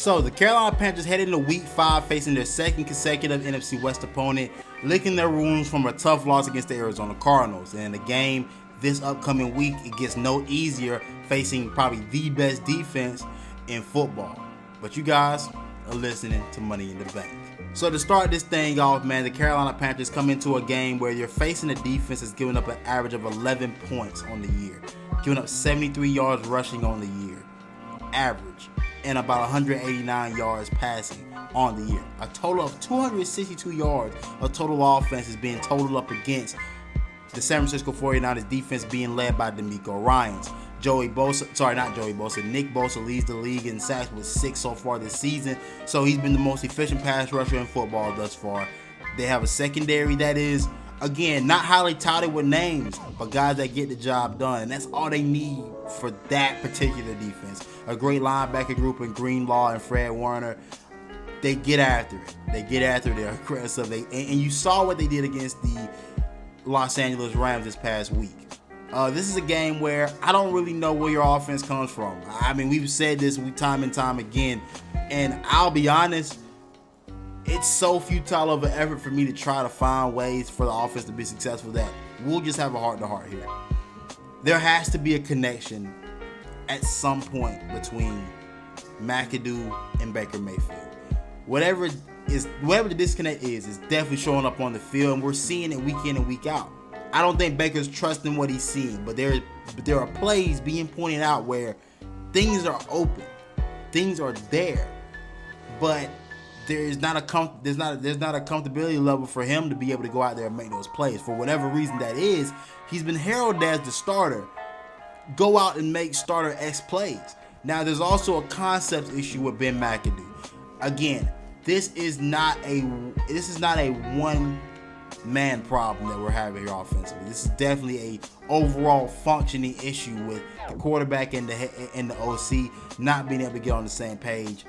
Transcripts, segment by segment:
So the Carolina Panthers head into Week 5 facing their second consecutive NFC West opponent, licking their wounds from a tough loss against the Arizona Cardinals. And in the game this upcoming week, it gets no easier facing probably the best defense in football. But you guys are listening to Money in the Bank. So to start this thing off, man, the Carolina Panthers come into a game where you're facing a defense that's giving up an average of 11 points on the year, giving up 73 yards rushing on the year, average, and about 189 yards passing on the year. A total of 262 yards of total offense is being totaled up against the San Francisco 49ers defense being led by D'Amico Ryans. Nick Bosa leads the league in sacks with 6 so far this season, so he's been the most efficient pass rusher in football thus far. They have a secondary that is, again, not highly touted with names, but guys that get the job done, and that's all they need for that particular defense. A great linebacker group in Greenlaw and Fred Warner. They get after it. They're aggressive. And you saw what they did against the Los Angeles Rams this past week. This is a game where I don't really know where your offense comes from. I mean, we've said this time and time again, and I'll be honest, it's so futile of an effort for me to try to find ways for the offense to be successful that we'll just have a heart-to-heart here. There has to be a connection at some point between McAdoo and Baker Mayfield. Whatever the disconnect is definitely showing up on the field, and we're seeing it week in and week out. I don't think Baker's trusting what he's seeing, but there are plays being pointed out where things are open, things are there, but there's not a comfortability level for him to be able to go out there and make those plays. For whatever reason that is, he's been heralded as the starter. Go out and make starter-X plays. Now, there's also a concept issue with Ben McAdoo. Again, this is not a one-man problem that we're having here offensively. This is definitely a overall functioning issue with the quarterback and the OC not being able to get on the same page.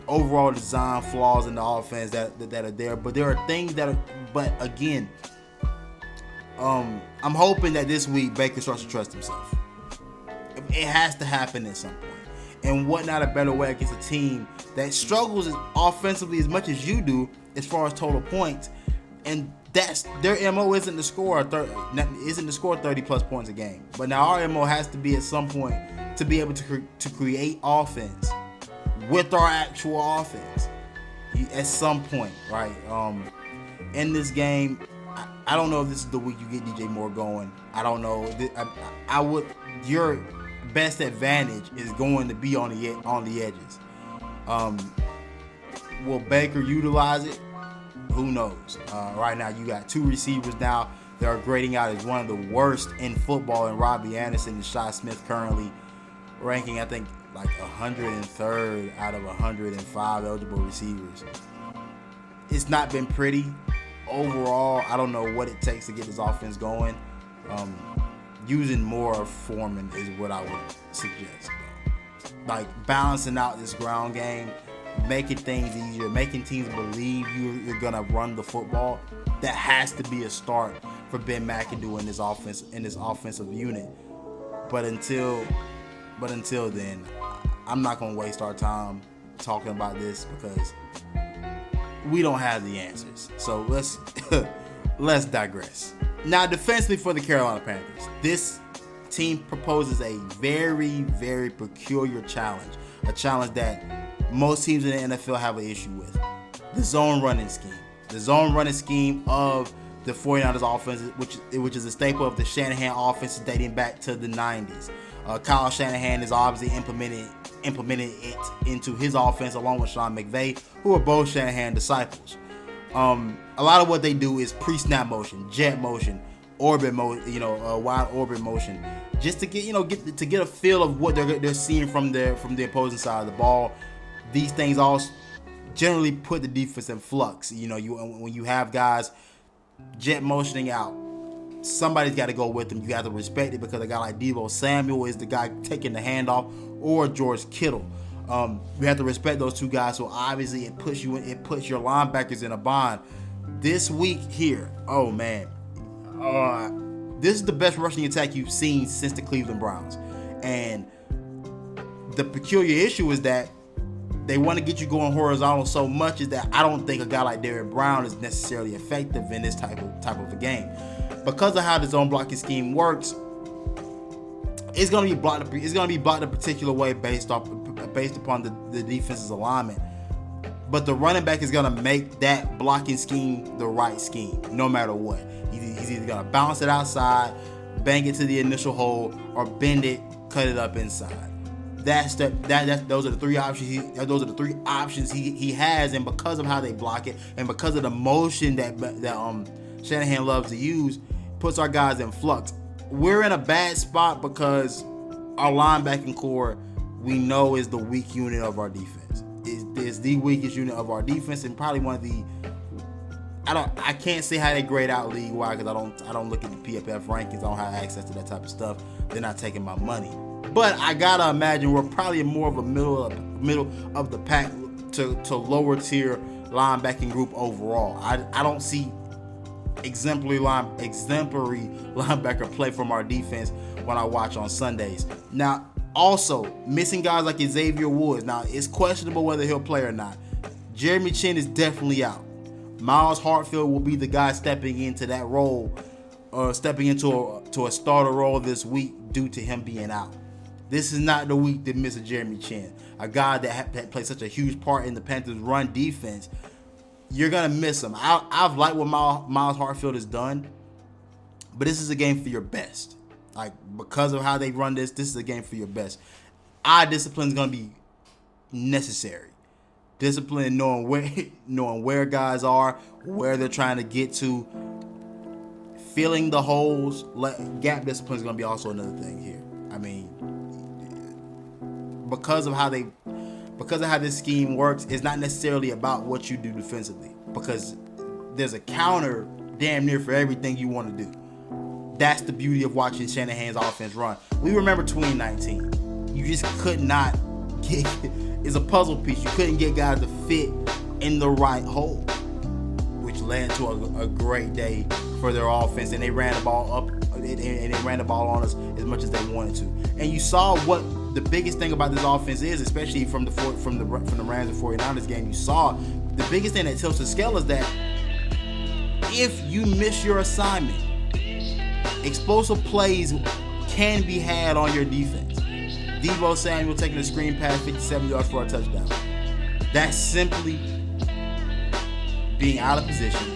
Overall design flaws in the offense that are there, but there are things that are. But again, I'm hoping that this week Baker starts to trust himself. It has to happen at some point. And what not a better way against a team that struggles offensively as much as you do as far as total points, and that's their MO isn't to score 30 plus points a game. But now our MO has to be at some point to be able to create offense with our actual offense at some point, right? In this game, I don't know if this is the week you get DJ Moore going. I don't know. Your best advantage is going to be on the edges. Will Baker utilize it? Who knows? Right now, you got 2 receivers now that are grading out as one of the worst in football, and Robbie Anderson and Shi Smith currently ranking, I think, like 103rd out of 105 eligible receivers. It's not been pretty. Overall, I don't know what it takes to get this offense going. Using more of Foreman is what I would suggest. Like balancing out this ground game, making things easier, making teams believe you're gonna run the football. That has to be a start for Ben McAdoo in this offensive unit. But until then, I'm not gonna waste our time talking about this because we don't have the answers. So let's digress. Now, defensively for the Carolina Panthers, this team proposes a very, very peculiar challenge, a challenge that most teams in the NFL have an issue with: the zone running scheme. The zone running scheme of the 49ers offense, which is a staple of the Shanahan offense dating back to the 90s. Kyle Shanahan has obviously implemented it into his offense along with Sean McVay, who are both Shanahan disciples. A lot of what they do is pre-snap motion, jet motion, orbit motion, wide orbit motion, just to get a feel of what they're seeing from the opposing side of the ball. These things all generally put the defense in flux. When you have guys jet motioning out, somebody's got to go with them. You have to respect it because a guy like Deebo Samuel is the guy taking the handoff, or George Kittle. You have to respect those two guys. So obviously it puts your linebackers in a bind. This week here, oh man, this is the best rushing attack you've seen since the Cleveland Browns. And the peculiar issue is that they want to get you going horizontal so much is that I don't think a guy like Derrick Brown is necessarily effective in this type of a game. Because of how the zone blocking scheme works, it's gonna be blocked. It's gonna be blocked a particular way based upon the defense's alignment. But the running back is gonna make that blocking scheme the right scheme, no matter what. He's either gonna bounce it outside, bang it to the initial hole, or bend it, cut it up inside. Those are the three options. Those are the three options he has, and because of how they block it, and because of the motion that Shanahan loves to use, puts our guys in flux. We're in a bad spot because our linebacking core, we know, is the weak unit of our defense. Is the weakest unit of our defense, and probably one of the. I can't say how they grade out league wide because I don't look at the PFF rankings. I don't have access to that type of stuff. They're not taking my money. But I gotta imagine we're probably more of a middle of the pack to lower tier linebacking group overall. I don't see exemplary linebacker play from our defense when I watch on Sundays. Now, also missing guys like Xavier Woods. Now, it's questionable whether he'll play or not. Jeremy Chin is definitely out. Miles Hartfield will be the guy stepping into that role, or stepping into a starter role this week due to him being out. This is not the week to miss a Jeremy Chin, a guy that played such a huge part in the Panthers' run defense. You're gonna miss him. I've liked what Miles Hartfield has done, but this is a game for your best. Like, because of how they run this is a game for your best. Eye discipline is gonna be necessary. Discipline, knowing where guys are, where they're trying to get to, filling the holes. Gap discipline is gonna be also another thing here. I mean, because of how this scheme works, it's not necessarily about what you do defensively, because there's a counter damn near for everything you want to do. That's the beauty of watching Shanahan's offense run. We remember 2019. You just could not get. It's a puzzle piece. You couldn't get guys to fit in the right hole, which led to a great day for their offense, and they ran the ball up and they ran the ball on us as much as they wanted to. And you saw what the biggest thing about this offense is, especially from the Rams and 49ers game. You saw the biggest thing that tilts the scale is that if you miss your assignment, explosive plays can be had on your defense. Deebo Samuel taking a screen pass 57 yards for a touchdown. That's simply being out of position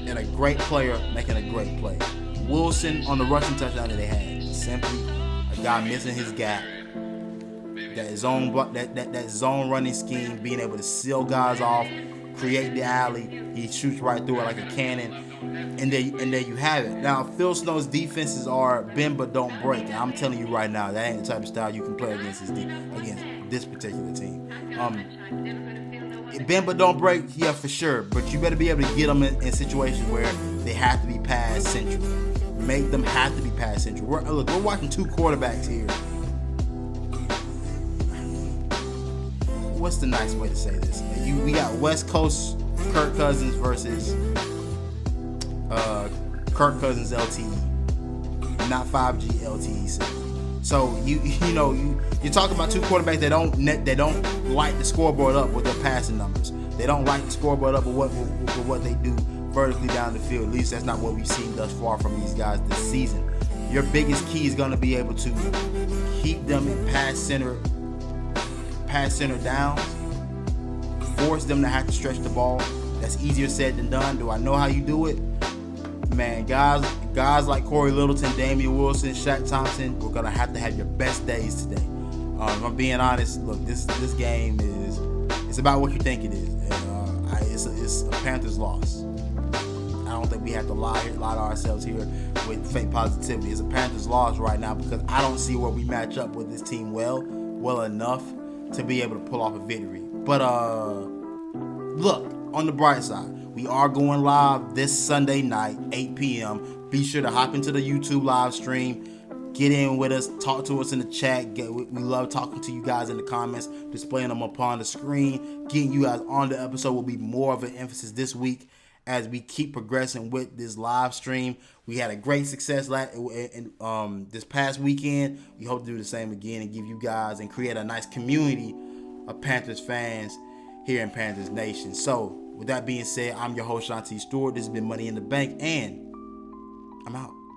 and a great player making a great play. Wilson on the rushing touchdown that they had, simply a guy missing his gap. That zone running scheme, being able to seal guys off, create the alley. He shoots right through it like a cannon, and there you have it. Now, Phil Snow's defenses are bend but don't break. And I'm telling you right now, that ain't the type of style you can play against this particular team. Bend but don't break, yeah, for sure. But you better be able to get them in situations where they have to be pass central. Make them have to be pass central. We're watching two quarterbacks here. What's the nice way to say this? We got West Coast Kirk Cousins versus Kirk Cousins LTE, not 5G LTE. So you're talking about two quarterbacks that don't light the scoreboard up with their passing numbers. They don't light the scoreboard up with what they do vertically down the field. At least that's not what we've seen thus far from these guys this season. Your biggest key is going to be able to keep them in pass center downs, force them to have to stretch the ball. That's easier said than done. Do I know how you do it? Man, guys like Corey Littleton, Damian Wilson, Shaq Thompson, we're gonna have to have your best days today. If I'm being honest, look, this game it's about what you think it is. And, it's a Panthers loss. I don't think we have to lie to ourselves here with fake positivity. It's a Panthers loss right now because I don't see where we match up with this team well enough to be able to pull off a victory. But look, on the bright side, we are going live this Sunday night, 8 p.m. Be sure to hop into the YouTube live stream. Get in with us. Talk to us in the chat. We love talking to you guys in the comments, displaying them upon the screen. Getting you guys on the episode will be more of an emphasis this week as we keep progressing with this live stream. We had a great success this past weekend. We hope to do the same again and give you guys and create a nice community of Panthers fans here in Panthers Nation. So, with that being said, I'm your host, Shanti Stewart. This has been Money in the Bank, and I'm out.